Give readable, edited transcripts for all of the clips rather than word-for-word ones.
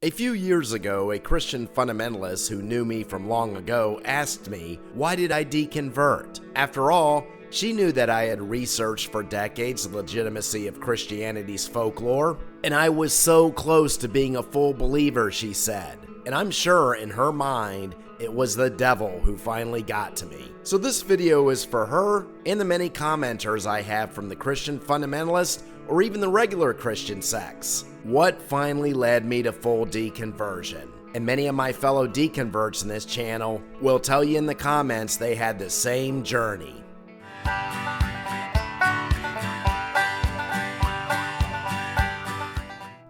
A few years ago, a Christian fundamentalist who knew me from long ago asked me, why did I deconvert? After all, she knew that I had researched for decades the legitimacy of Christianity's folklore, and I was so close to being a full believer, she said. And I'm sure in her mind, it was the devil who finally got to me. So this video is for her and the many commenters I have from the Christian fundamentalist or even the regular Christian sects. What finally led me to full deconversion? And many of my fellow deconverts in this channel will tell you in the comments they had the same journey.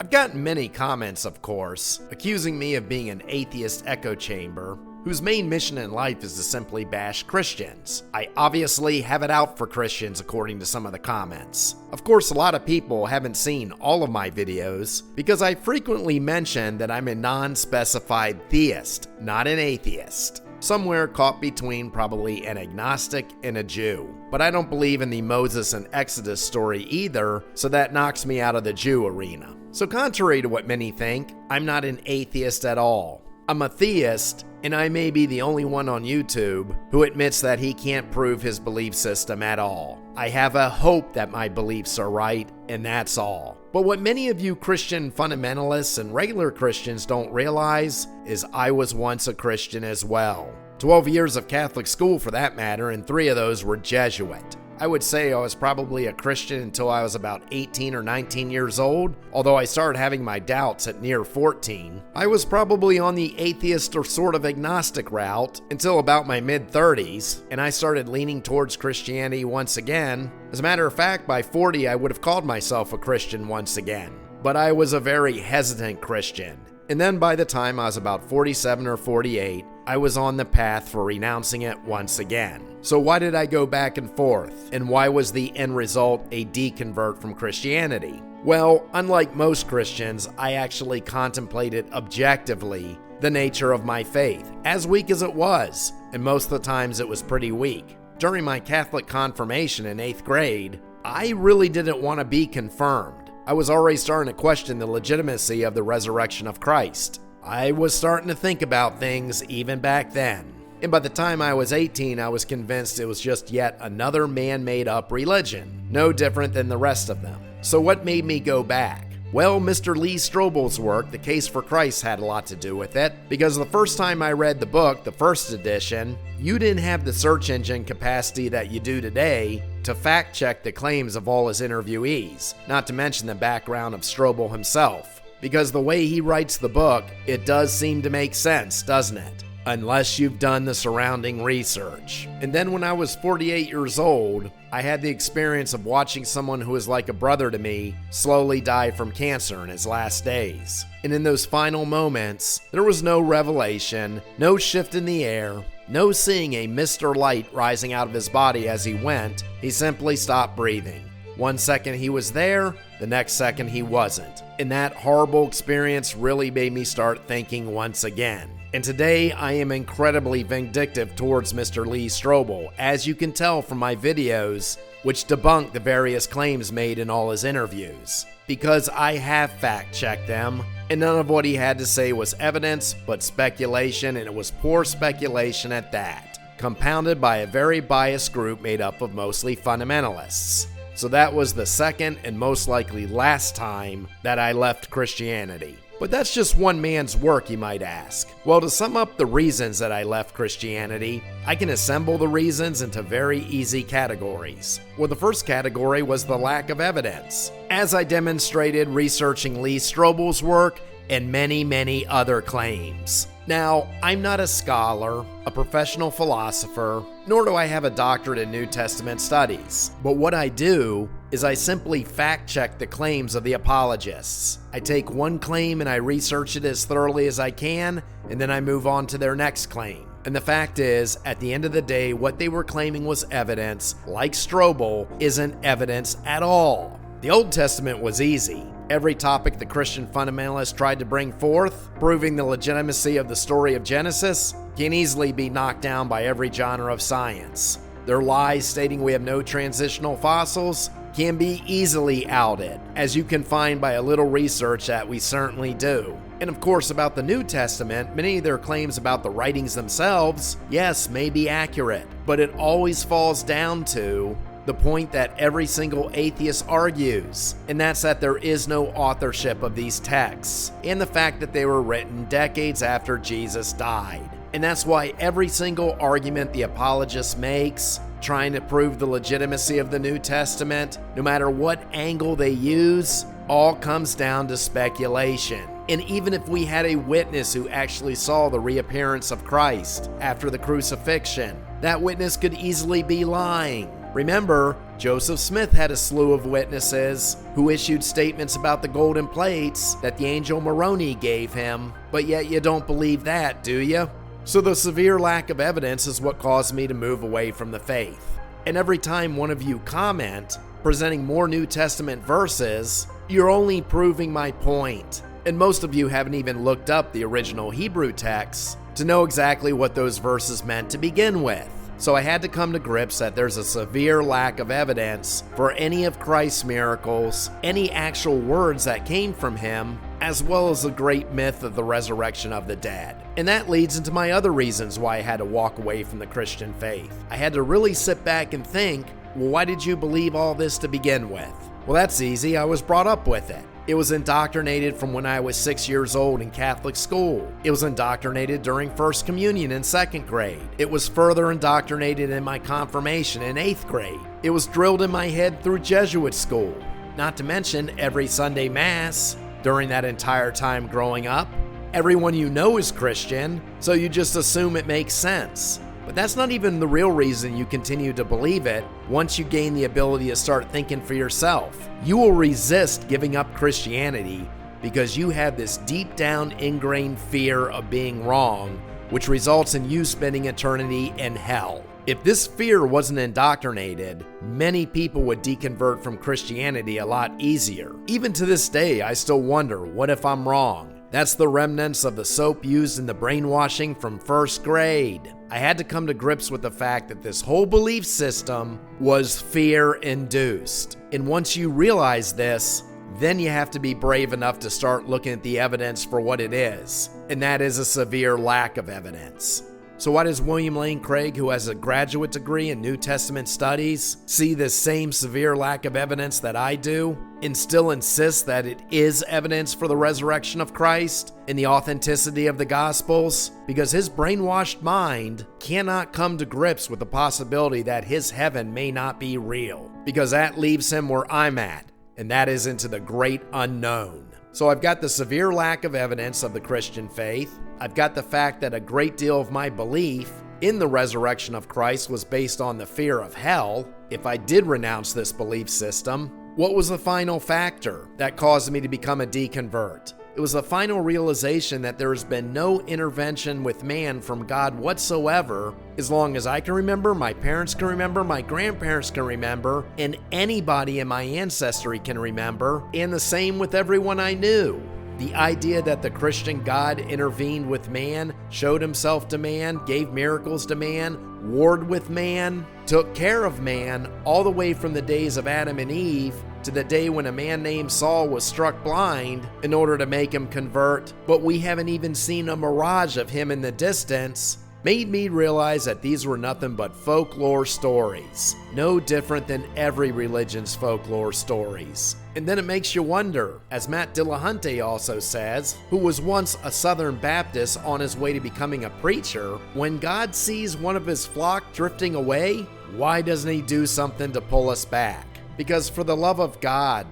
I've gotten many comments, of course, accusing me of being an atheist echo chamber whose main mission in life is to simply bash Christians. I obviously have it out for Christians according to some of the comments. Of course, a lot of people haven't seen all of my videos because I frequently mention that I'm a non-specified theist, not an atheist. Somewhere caught between probably an agnostic and a Jew. But I don't believe in the Moses and Exodus story either, so that knocks me out of the Jew arena. So contrary to what many think, I'm not an atheist at all. I'm a theist, and I may be the only one on YouTube who admits that he can't prove his belief system at all. I have a hope that my beliefs are right, and that's all. But what many of you Christian fundamentalists and regular Christians don't realize is I was once a Christian as well. 12 years of Catholic school for that matter, and 3 of those were Jesuit. I would say I was probably a Christian until I was about 18 or 19 years old, although I started having my doubts at near 14. I was probably on the atheist or sort of agnostic route until about my mid-30s, and I started leaning towards Christianity once again. As a matter of fact, by 40 I would have called myself a Christian once again, but I was a very hesitant Christian. And then by the time I was about 47 or 48, I was on the path for renouncing it once again. So why did I go back and forth? And why was the end result a deconvert from Christianity? Well, unlike most Christians, I actually contemplated objectively the nature of my faith, as weak as it was, and most of the times it was pretty weak. During my Catholic confirmation in 8th grade, I really didn't want to be confirmed. I was already starting to question the legitimacy of the resurrection of Christ. I was starting to think about things even back then. And by the time I was 18, I was convinced it was just yet another man-made up religion, no different than the rest of them. So what made me go back? Well, Mr. Lee Strobel's work, The Case for Christ, had a lot to do with it, because the first time I read the book, the first edition, you didn't have the search engine capacity that you do today to fact-check the claims of all his interviewees, not to mention the background of Strobel himself. Because the way he writes the book, it does seem to make sense, doesn't it? Unless you've done the surrounding research. And then when I was 48 years old, I had the experience of watching someone who was like a brother to me slowly die from cancer in his last days. And in those final moments, there was no revelation, no shift in the air, no seeing a mist or light rising out of his body as he went. He simply stopped breathing. One second he was there, the next second he wasn't. And that horrible experience really made me start thinking once again. And today I am incredibly vindictive towards Mr. Lee Strobel, as you can tell from my videos, which debunk the various claims made in all his interviews. Because I have fact-checked them, and none of what he had to say was evidence, but speculation, and it was poor speculation at that, compounded by a very biased group made up of mostly fundamentalists. So that was the second and most likely last time that I left Christianity. But that's just one man's work, you might ask. Well, to sum up the reasons that I left Christianity, I can assemble the reasons into very easy categories. Well, the first category was the lack of evidence, as I demonstrated researching Lee Strobel's work and many other claims. Now, I'm not a scholar, a professional philosopher, nor do I have a doctorate in New Testament studies. But what I do is I simply fact-check the claims of the apologists. I take one claim and I research it as thoroughly as I can, and then I move on to their next claim. And the fact is, at the end of the day, what they were claiming was evidence, like Strobel, isn't evidence at all. The Old Testament was easy. Every topic the Christian fundamentalists tried to bring forth, proving the legitimacy of the story of Genesis, can easily be knocked down by every genre of science. Their lies stating we have no transitional fossils can be easily outed, as you can find by a little research that we certainly do. And of course, about the New Testament, many of their claims about the writings themselves, yes, may be accurate, but it always falls down to the point that every single atheist argues, and that's that there is no authorship of these texts, and the fact that they were written decades after Jesus died. And that's why every single argument the apologist makes, trying to prove the legitimacy of the New Testament, no matter what angle they use, all comes down to speculation. And even if we had a witness who actually saw the reappearance of Christ after the crucifixion, that witness could easily be lying. Remember, Joseph Smith had a slew of witnesses who issued statements about the golden plates that the angel Moroni gave him, but yet you don't believe that, do you? So the severe lack of evidence is what caused me to move away from the faith. And every time one of you comment, presenting more New Testament verses, you're only proving my point. And most of you haven't even looked up the original Hebrew texts to know exactly what those verses meant to begin with. So I had to come to grips that there's a severe lack of evidence for any of Christ's miracles, any actual words that came from him, as well as the great myth of the resurrection of the dead. And that leads into my other reasons why I had to walk away from the Christian faith. I had to really sit back and think, well, why did you believe all this to begin with? Well, that's easy. I was brought up with it. It was indoctrinated from when I was 6 years old in Catholic school. It was indoctrinated during First Communion in 2nd grade. It was further indoctrinated in my confirmation in 8th grade. It was drilled in my head through Jesuit school. Not to mention every Sunday Mass during that entire time growing up. Everyone you know is Christian, so you just assume it makes sense. But that's not even the real reason you continue to believe it. Once you gain the ability to start thinking for yourself, you will resist giving up Christianity because you have this deep down ingrained fear of being wrong, which results in you spending eternity in hell. If this fear wasn't indoctrinated, many people would deconvert from Christianity a lot easier. Even to this day, I still wonder, what if I'm wrong? That's the remnants of the soap used in the brainwashing from 1st grade. I had to come to grips with the fact that this whole belief system was fear-induced. And once you realize this, then you have to be brave enough to start looking at the evidence for what it is. And that is a severe lack of evidence. So why does William Lane Craig, who has a graduate degree in New Testament studies, see this same severe lack of evidence that I do, and still insist that it is evidence for the resurrection of Christ and the authenticity of the Gospels? Because his brainwashed mind cannot come to grips with the possibility that his heaven may not be real, because that leaves him where I'm at, and that is into the great unknown. So I've got the severe lack of evidence of the Christian faith. I've got the fact that a great deal of my belief in the resurrection of Christ was based on the fear of hell. If I did renounce this belief system, what was the final factor that caused me to become a deconvert? It was the final realization that there has been no intervention with man from God whatsoever, as long as I can remember, my parents can remember, my grandparents can remember, and anybody in my ancestry can remember, and the same with everyone I knew. The idea that the Christian God intervened with man, showed himself to man, gave miracles to man, warred with man, took care of man, all the way from the days of Adam and Eve to the day when a man named Saul was struck blind in order to make him convert, but we haven't even seen a mirage of him in the distance, made me realize that these were nothing but folklore stories, no different than every religion's folklore stories. And then it makes you wonder, as Matt Dillahunty also says, who was once a Southern Baptist on his way to becoming a preacher, when God sees one of his flock drifting away, why doesn't he do something to pull us back? Because for the love of God,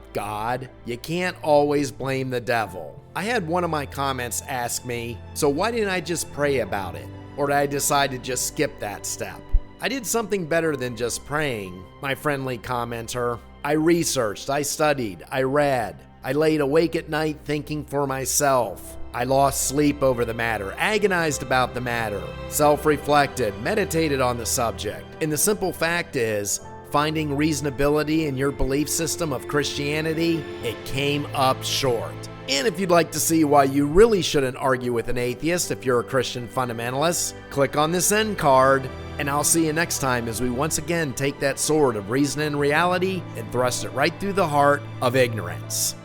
you can't always blame the devil. I had one of my comments ask me, so why didn't I just pray about it? Or did I decide to just skip that step? I did something better than just praying, my friendly commenter. I researched, I studied, I read. I laid awake at night thinking for myself. I lost sleep over the matter, agonized about the matter, self-reflected, meditated on the subject. And the simple fact is, finding reasonability in your belief system of Christianity, it came up short. And if you'd like to see why you really shouldn't argue with an atheist if you're a Christian fundamentalist, click on this end card, and I'll see you next time as we once again take that sword of reason and reality and thrust it right through the heart of ignorance.